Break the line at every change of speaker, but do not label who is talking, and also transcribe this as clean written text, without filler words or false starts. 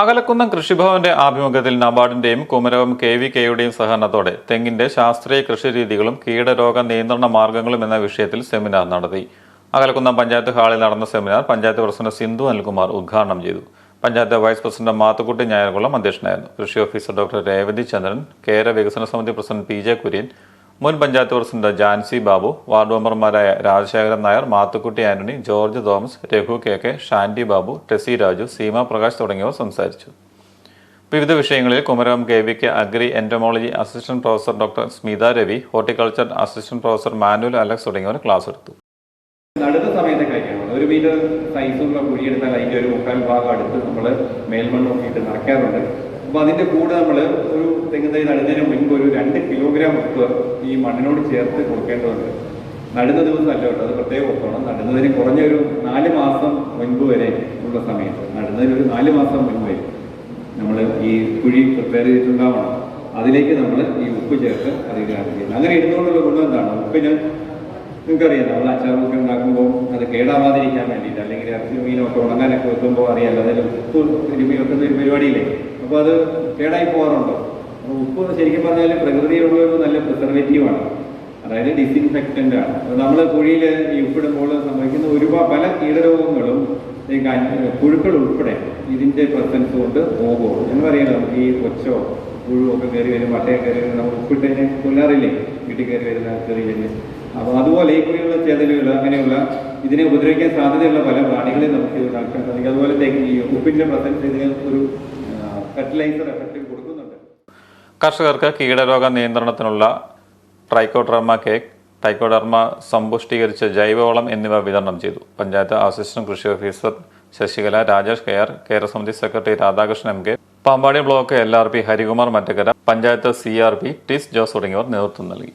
അകലക്കുന്നം കൃഷിഭവന്റെ ആഭിമുഖ്യത്തിൽ നബാർഡിന്റെയും കുമരകം KVKയുടെയും സഹകരണത്തോടെ തെങ്ങിന്റെ ശാസ്ത്രീയ കൃഷിരീതികളും കീടരോഗ നിയന്ത്രണ മാർഗങ്ങളും എന്ന വിഷയത്തിൽ സെമിനാർ നടത്തി. അകലക്കുന്നം പഞ്ചായത്ത് ഹാളിൽ നടന്ന സെമിനാർ പഞ്ചായത്ത് പ്രസിഡന്റ് സിന്ധു അനിൽകുമാർ ഉദ്ഘാടനം ചെയ്തു. പഞ്ചായത്ത് വൈസ് പ്രസിഡന്റ് മാത്തുക്കുട്ടി ഞായർകുളം അധ്യക്ഷനായിരുന്നു. കൃഷി ഓഫീസർ ഡോക്ടർ രേവതി ചന്ദ്രൻ, കേര വികസന സമിതി പ്രസിഡന്റ് PJ കുര്യൻ, മുൻ പഞ്ചായത്ത് പ്രസിഡന്റ് ജാൻസി ബാബു, വാർഡ് മെമ്പർമാരായ രാജശേഖരൻ നായർ, മാത്തുക്കുട്ടി ആന്റണി, ജോർജ് തോമസ്, രഘു KK, ഷാൻഡി ബാബു, ടെസി രാജു, സീമ പ്രകാശ് തുടങ്ങിയവർ സംസാരിച്ചു. വിവിധ വിഷയങ്ങളിൽ Kumarakom KVK agri entomology assistant professor doctor Smitha Ravi, horticulture assistant professor Manuel Alex തുടങ്ങിയവർ ക്ലാസ് എടുത്തു.
നടുന്ന സമയത്ത് കഴിക്കണം. 1 മീറ്റർ സൈസുള്ള കുഴിയെടുത്താൽ അതിൻ്റെ ഒരു 3/4 ഭാഗം അടുത്ത് നമ്മൾ മേൽമണ്ണ് നോക്കിയിട്ട് നിറയ്ക്കാറുണ്ട്. അപ്പോൾ അതിൻ്റെ കൂടെ നമ്മൾ ഒരു തെങ്ങ് തൈ നടുന്നതിന് മുൻപ് ഒരു 2 കിലോഗ്രാം ഉപ്പ് ഈ മണ്ണിനോട് ചേർത്ത് കൊടുക്കേണ്ടതുണ്ട്. നടുന്ന ദിവസം അല്ല കേട്ടോ, അത് പ്രത്യേകം ഓർക്കണം. നടുന്നതിന് കുറഞ്ഞൊരു 4 മാസം മുൻപ് വരെ ഉള്ള സമയത്ത്, നടുന്നതിന് ഒരു 4 മാസം മുൻപ് വരെ നമ്മൾ ഈ കുഴി പ്രിപ്പയർ ചെയ്തിട്ടുണ്ടാവണം. അതിലേക്ക് നമ്മൾ ഈ ഉപ്പ് ചേർത്ത് അത് ഇടാൻ ചെയ്യുന്നത്. അങ്ങനെ ഇടുന്നതുകൊണ്ടുള്ള ഗുണം എന്താണ്? ഉപ്പിന് നിങ്ങൾക്കറിയാം, നമ്മൾ അച്ചാറൊക്കെ ഉണ്ടാക്കുമ്പോൾ അത് കേടാവാതിരിക്കാൻ വേണ്ടിയിട്ട്, അല്ലെങ്കിൽ ഇറച്ചി മീനൊക്കെ ഉണങ്ങാനൊക്കെ വെക്കുമ്പോൾ അറിയാമല്ലോ, അതിൽ ഉപ്പ് തിരുമ്പി വെക്കുന്ന ഒരു പരിപാടിയില്ലേ. അപ്പോൾ അത് കേടായി പോകാറുണ്ടോ? അപ്പോൾ ഉപ്പ് ശരിക്കും പറഞ്ഞാൽ പ്രകൃതിയുള്ള ഒരു നല്ല പ്രിസർവേറ്റീവാണ്, അതായത് ഡിസിൻഫെക്റ്റൻ്റ് ആണ്. നമ്മൾ കുഴിയിൽ ഈ ഉപ്പിടുമ്പോൾ സംഭവിക്കുന്ന പല കീടരോഗങ്ങളും പുഴുക്കൾ ഉൾപ്പെടെ ഇതിൻ്റെ പ്രസൻസ് കൊണ്ട് പോകുള്ളൂ. എന്നറിയാലോ, നമുക്ക് ഈ കൊച്ചോ പുഴുവൊക്കെ കയറി വരും, വട്ടയൊക്കെ കയറി വരും, നമ്മൾ ഉപ്പിട്ടതിനെ കൊല്ലാറില്ലേ വീട്ടിൽ കയറി വരുന്ന ചെറിയ. അപ്പോൾ അതുപോലെ ഈ കൂടിയുള്ള ചേതലുകൾ, അങ്ങനെയുള്ള ഇതിനെ ഉപദ്രവിക്കാൻ സാധ്യതയുള്ള പല പ്രാണികളെയും നമുക്ക് ഉണ്ടാക്കാൻ സാധിക്കും. അതുപോലെ ഈ ഉപ്പിൻ്റെ പ്രസൻസ് ഇതിന് ഒരു ഫെർട്ടിലൈസർ എഫക്റ്റ് കൊടുക്കുന്നുണ്ട്.
കർഷകർക്ക് കീടരോഗ നിയന്ത്രണത്തിനുള്ള ട്രൈക്കോഡർമ കേക്ക്, ട്രൈക്കോഡർമ സമ്പുഷ്ടീകരിച്ച ജൈവവളം എന്നിവ വിതരണം ചെയ്തു. പഞ്ചായത്ത് അസിസ്റ്റന്റ് കൃഷി ഓഫീസർ ശശികല, രാജേഷ് KR, കേരസമിതി secretary Radhakrishnan MK, Pampady block LRP Harikumar Mattakkara, panchayat CRP Tis Jose തുടങ്ങിയവർ നേതൃത്വം നൽകി.